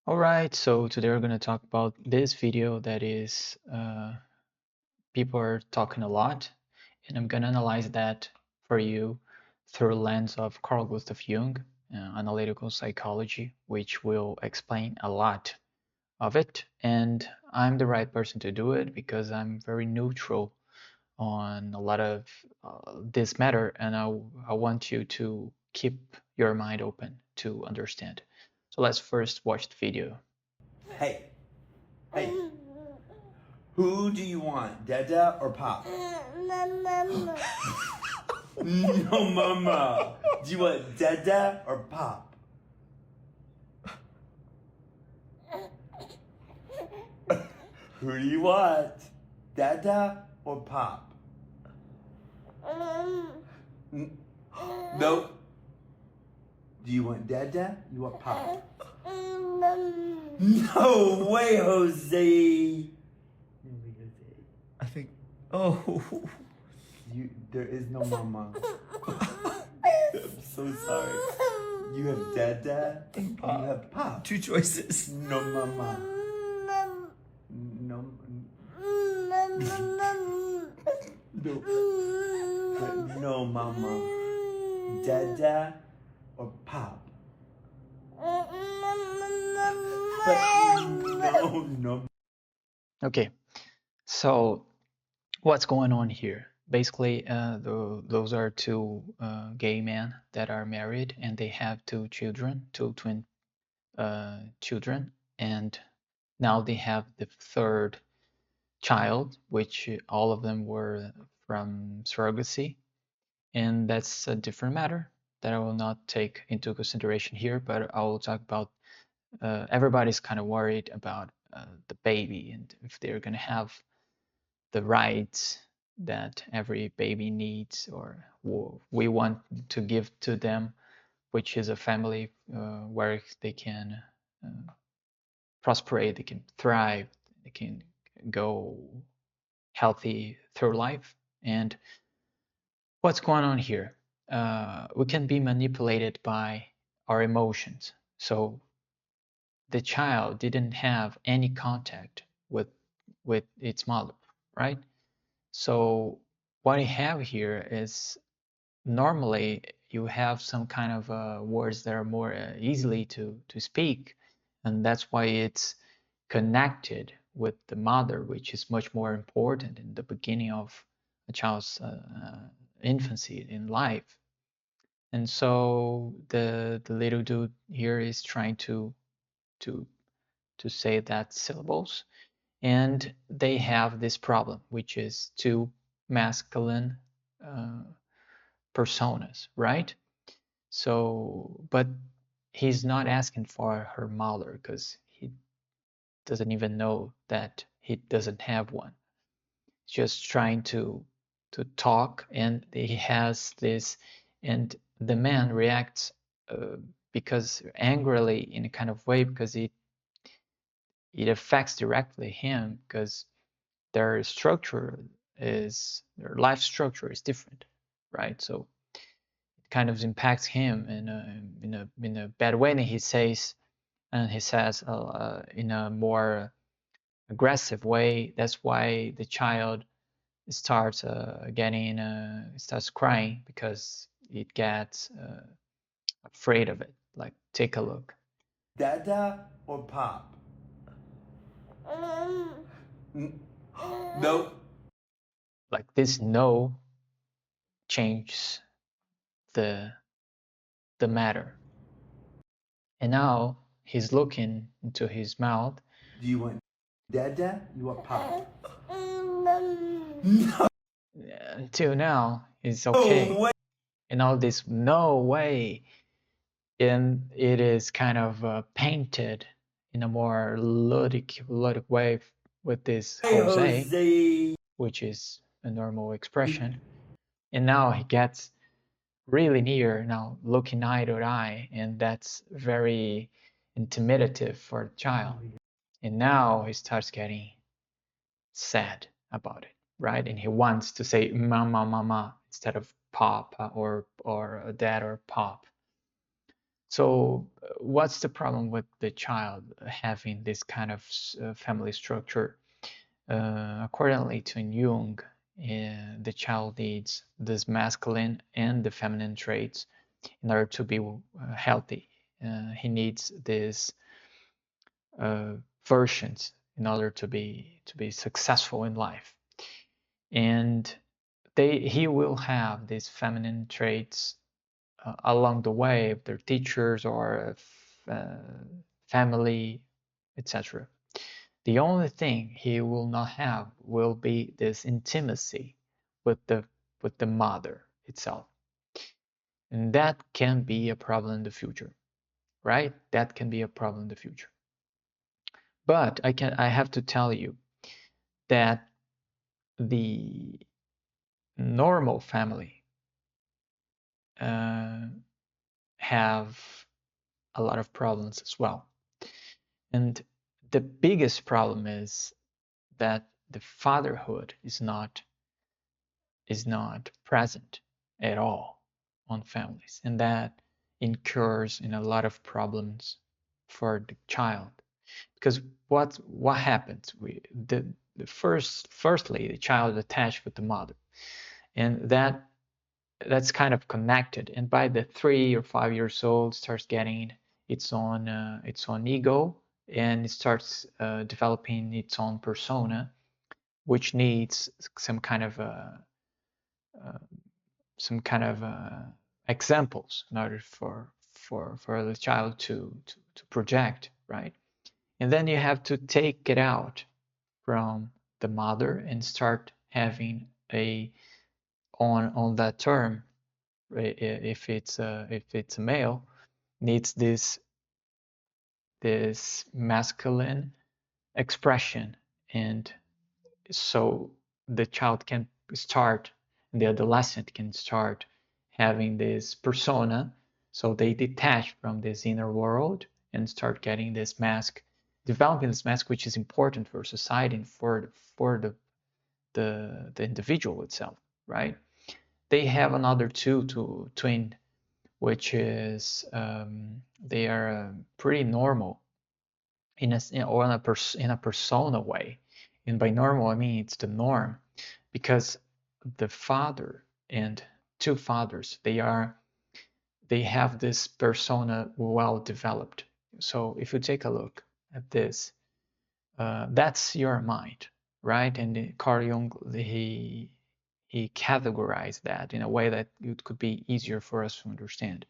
Alright, so today we're going to talk about this video that is people are talking a lot, and I'm going to analyze that for you through a lens of Carl Gustav Jung, analytical psychology, which will explain a lot of it. And I'm the right person to do it because I'm very neutral on a lot of this matter, and I want you to keep your mind open to understand. So let's first watch the video. Hey, hey, who do you want, Dada or Pop? Mama. No, Mama. Do you want Dada or Pop? Who do you want, Dada or Pop? No. Do you want Dada? You want Pop? No way, Jose. I think. Oh. There is no Mama. I'm so sorry. You have Dada and Pop. you have Pop. Two choices. No Mama. No. No. But no Mama. Dada or Pop. But no. Okay, so what's going on here? Basically, those are two gay men that are married and they have two children, two twin children, and now they have the third child, which all of them were from surrogacy, and that's a different matter that I will not take into consideration here, but I will talk about everybody's kind of worried about the baby and if they're going to have the rights that every baby needs or we want to give to them, which is a family where they can prosper, they can thrive, they can go healthy through life. And what's going on here? We can be manipulated by our emotions. So the child didn't have any contact with its mother, right? So what I have here is normally you have some kind of words that are more easily to speak, and that's why it's connected with the mother, which is much more important in the beginning of a child's infancy in life. And so the little dude here is trying to to say that syllables, and they have this problem, which is two masculine uh, personas, right? So, but he's not asking for her mother because he doesn't even know that he doesn't have one. He's just trying to talk, and he has this, and the man reacts because angrily in a kind of way because it affects directly him because their structure their life structure is different, right? So it kind of impacts him in a bad way, and he says in a more aggressive way. That's why the child starts getting starts crying because it gets afraid of it. Like, take a look. Dada or Pop? No. Like, this no changes the matter. And now he's looking into his mouth. Do you want Dada? You want Pop? No. Until now, it's okay. Way. And all this, no way. And it is kind of painted in a more ludic way with this Jose, which is a normal expression. And now he gets really near, now looking eye to eye, and that's very intimidative for the child. And now he starts getting sad about it, right? And he wants to say mama, mama instead of pop or dad or pop. So what's the problem with the child having this kind of family structure? Accordingly to Jung, the child needs this masculine and the feminine traits in order to be healthy. He needs these uh, versions in order to be successful in life, and he will have these feminine traits along the way of their teachers or family, etc. The only thing he will not have will be this intimacy with the mother itself. And that can be a problem in the future, right? That can be a problem in the future. But I have to tell you that the normal family uh, have a lot of problems as well. And the biggest problem is that the fatherhood is not present at all on families, and that incurs in a lot of problems for the child. Because what happens? The firstly the child is attached with the mother, and that's kind of connected. And by the 3 or 5 years old, starts getting its own ego, and it starts developing its own persona, which needs some kind of uh, some kind of examples in order for the child to project, right? And then you have to take it out from the mother and start having a on that term. If it's a male, needs this masculine expression, and so the child can start, the adolescent can start having this persona, so they detach from this inner world and start getting this mask, developing this mask, which is important for society and for the individual itself, right? They have another two twin, which is they are pretty normal in a persona way. And by normal, I mean it's the norm, because the father and two fathers, they have this persona well developed. So if you take a look at this, that's your mind, right? And Carl Jung, he categorized that in a way that it could be easier for us to understand.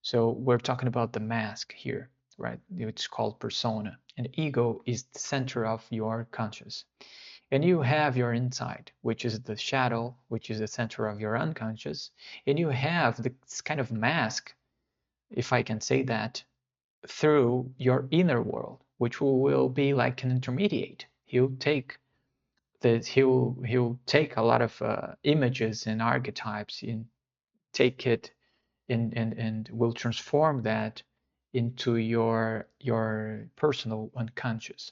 So we're talking about the mask here, right? It's called persona. And ego is the center of your conscious. And you have your inside, which is the shadow, which is the center of your unconscious. And you have this kind of mask, if I can say that, through your inner world, which will be like an intermediate. He'll take a lot of images and archetypes and take it and will transform that into your personal unconscious,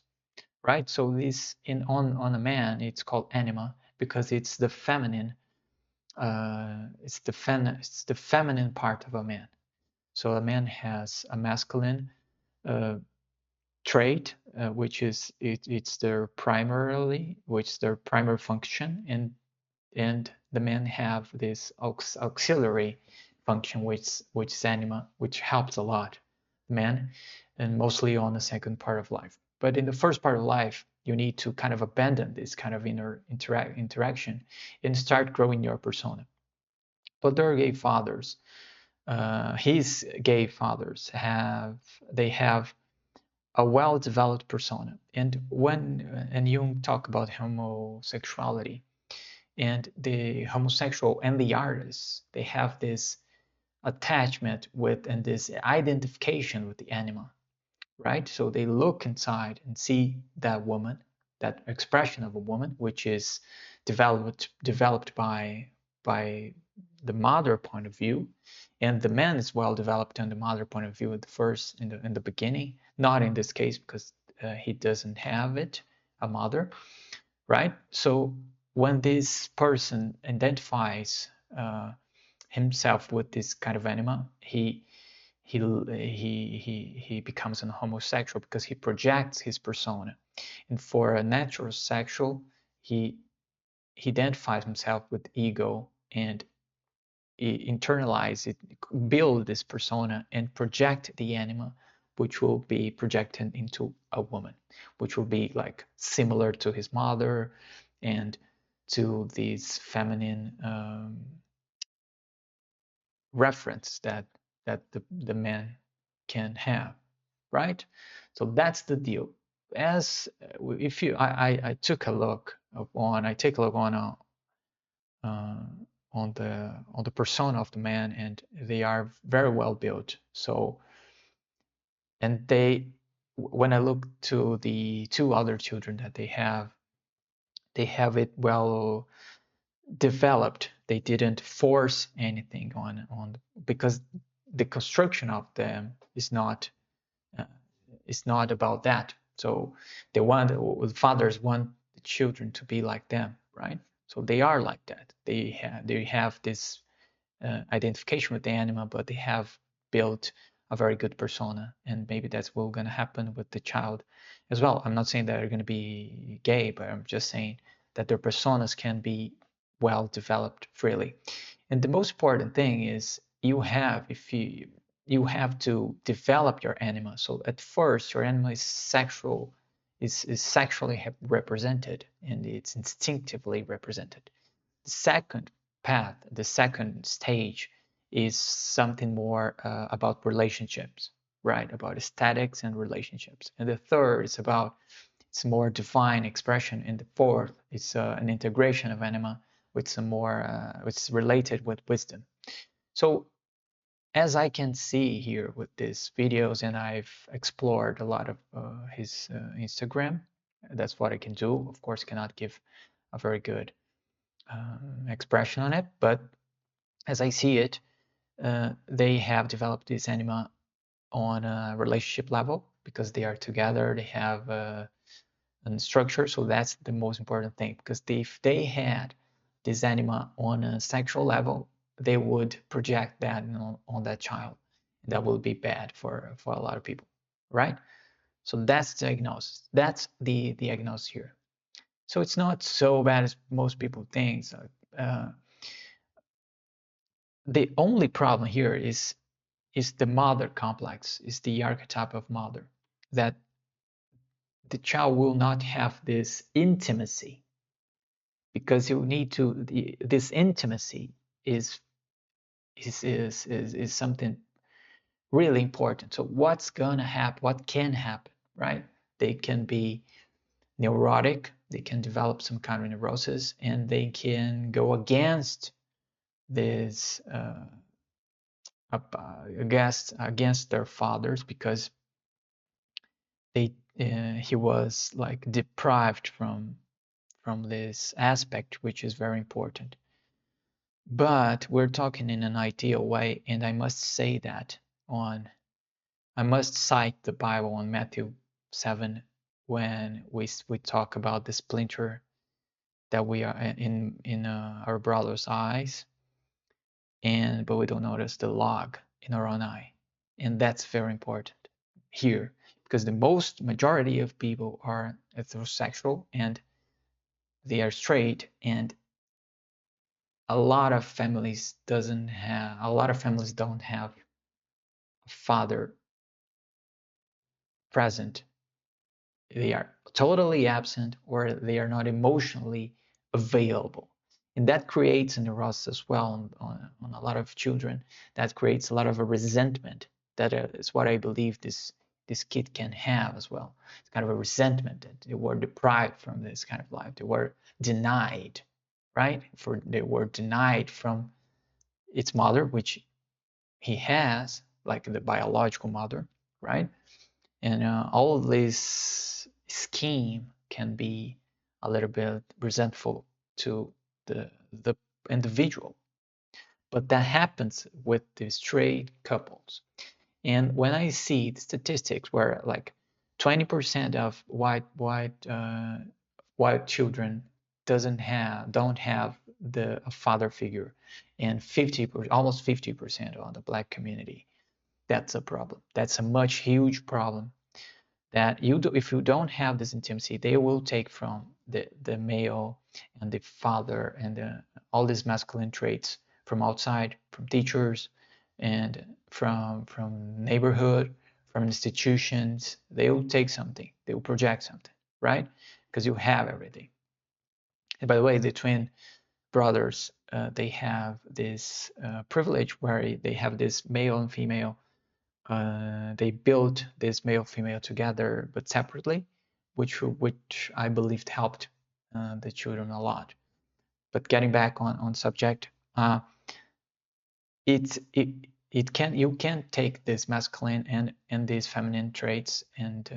right? So this in on a man, it's called anima because it's the feminine. It's the feminine part of a man. So a man has a masculine uh, trait, it's their primary function, and the men have this auxiliary function, which is anima, which helps a lot men, and mostly on the second part of life. But in the first part of life, you need to kind of abandon this kind of inner interaction and start growing your persona. But their gay fathers, his gay fathers have a well-developed persona. And Jung talk about homosexuality, and the homosexual and the artist, they have this attachment with and this identification with the anima, right? So they look inside and see that woman, that expression of a woman, which is developed by the mother point of view, and the man is well developed on the mother point of view at the first in the beginning. Not in this case because he doesn't have it, a mother, right? So when this person identifies himself with this kind of anima, he becomes a homosexual because he projects his persona. And for a natural sexual, he identifies himself with ego and internalize it, build this persona and project the anima, which will be projected into a woman, which will be like similar to his mother and to this feminine reference that the man can have, right? So that's the deal. As if you, I took a look on, I take a look uh, on the persona of the man, and they are very well built. So, and they, when I look to the two other children that they have it well developed. They didn't force anything on because the construction of them uh, is not about that. So they want the fathers want the children to be like them, right? So they are like that. They have this identification with the animal, but they have built a very good persona, and maybe that's what's going to happen with the child as well. I'm not saying that they're going to be gay, but I'm just saying that their personas can be well developed freely. And the most important thing is you have to develop your anima. So at first, your anima is sexual, is sexually represented, and it's instinctively represented. The second path, the second stage is something more about relationships, right? About aesthetics and relationships. And the third is about it's more divine expression. And the fourth is an integration of anima with some more, which is related with wisdom. So as I can see here with these videos, and I've explored a lot of his Instagram, that's what I can do. Of course, cannot give a very good expression on it, but as I see it, they have developed this anima on a relationship level because they are together, they have a structure, so that's the most important thing, because if they had this anima on a sexual level, they would project that on that child. That will be bad for a lot of people, right? So that's the diagnosis. That's the diagnosis here. So it's not so bad as most people think. So, the only problem here is the mother complex, is the archetype of mother, that the child will not have this intimacy because you need to this intimacy is is something really important. So what's gonna happen, what can happen, right? They can be neurotic, they can develop some kind of neurosis, and they can go against this against their fathers because they he was like deprived from this aspect, which is very important. But we're talking in an ideal way, and I must say that on I must cite the Bible on Matthew 7 when we talk about the splinter that we are in our brother's eyes, and but we don't notice the log in our own eye, and that's very important here because the most majority of people are heterosexual and they are straight, and a lot of families don't have a father present. They are totally absent or they are not emotionally available, and that creates a neurosis as well on a lot of children. That creates a lot of a resentment. That is what I believe this kid can have as well. It's kind of a resentment that they were deprived from this kind of life. They were denied, right? They were denied from its mother, which he has, like the biological mother, right? And all of this scheme can be a little bit resentful to the individual. But that happens with the straight couples. And when I see the statistics where like 20% of white children don't have a father figure, and 50 almost 50% on the black community, That's a problem. That's a much huge problem. That you do, if you don't have this intimacy, they will take from the male and the father and all these masculine traits from outside, from teachers, and from neighborhood, from institutions. They will take something. They will project something, right? Because you have everything. And by the way, the twin brothers, they have this privilege where they have this male and female. They built this male female together but separately, which I believed helped the children a lot. But getting back on subject, it's it can you can't take this masculine and these feminine traits and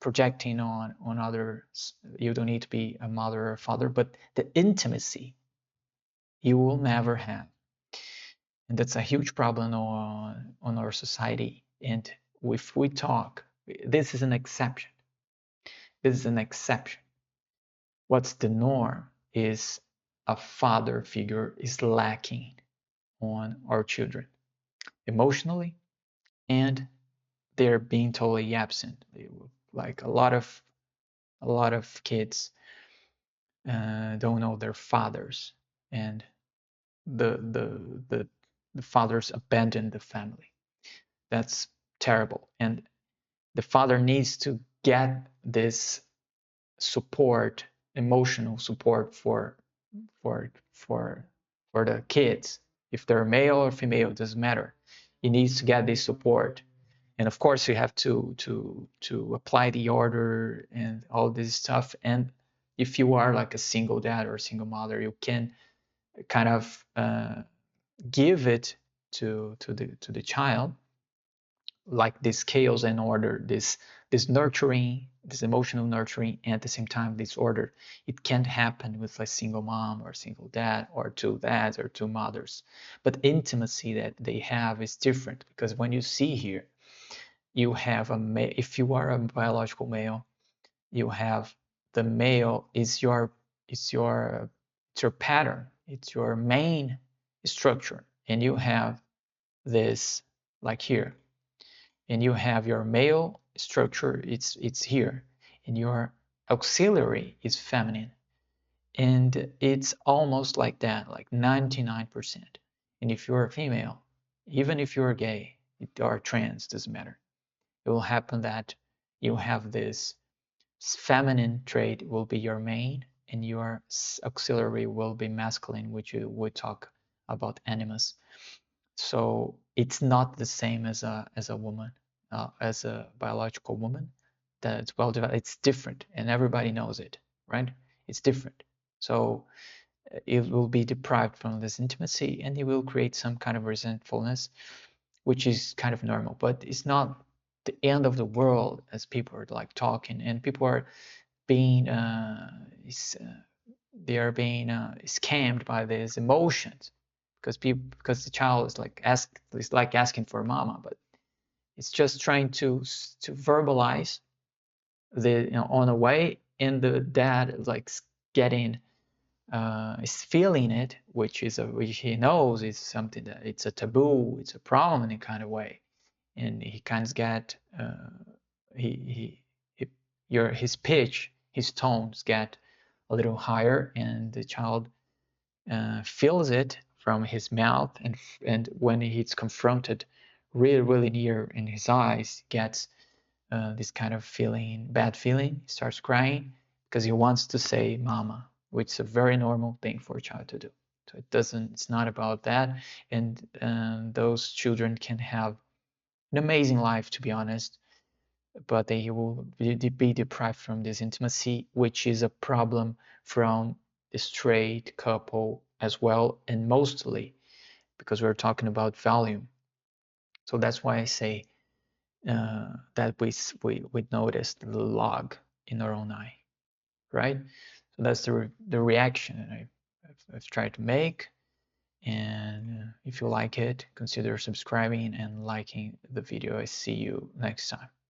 projecting on others. You don't need to be a mother or a father, but the intimacy you will never have. And that's a huge problem on our society. And if we talk, this is an exception. This is an exception. What's the norm is a father figure is lacking on our children emotionally, and they're being totally absent. Like a lot of kids don't know their fathers, and the the the, the fathers abandon the family. That's terrible. And the father needs to get this support, emotional support for for the kids. If they're male or female, it doesn't matter. He needs to get this support. And of course, you have to apply the order and all this stuff. And if you are like a single dad or a single mother, you can kind of give it to the child, like this chaos and order, this nurturing, this emotional nurturing, and at the same time this order. It can't happen with a single mom or a single dad or two dads or two mothers. But intimacy that they have is different, because when you see here, you have if you are a biological male, you have the male is your pattern, it's your main structure, and you have this like here, and you have your male structure, it's here, and your auxiliary is feminine, and it's almost like that, like 99%. And if you're a female, even if you're gay or trans, doesn't matter, it will happen that you have this feminine trait will be your main, and your auxiliary will be masculine, which you would talk about animus. So it's not the same as a woman, as a biological woman that's well developed. It's different, and everybody knows it, right? It's different. So it will be deprived from this intimacy, and it will create some kind of resentfulness, which is kind of normal. But it's not the end of the world, as people are like talking, and people are being they are being scammed by these emotions, because the child is like asking for mama, but it's just trying to verbalize the on a way, and the dad is like getting is feeling it, which he knows is something that it's a taboo, it's a problem in a kind of way, and he kind of get he his pitch, his tones get a little higher, and the child feels it from his mouth, and when he's confronted really near in his eyes, gets this kind of feeling, bad feeling, he starts crying because he wants to say mama, which is a very normal thing for a child to do. So it's not about that. And those children can have an amazing life, to be honest, but they will be deprived from this intimacy, which is a problem from a straight couple as well, and mostly because we're talking about value. So that's why I say that we noticed the log in our own eye, right? So that's the reaction that I've tried to make. And if you like it, consider subscribing and liking the video. I see you next time.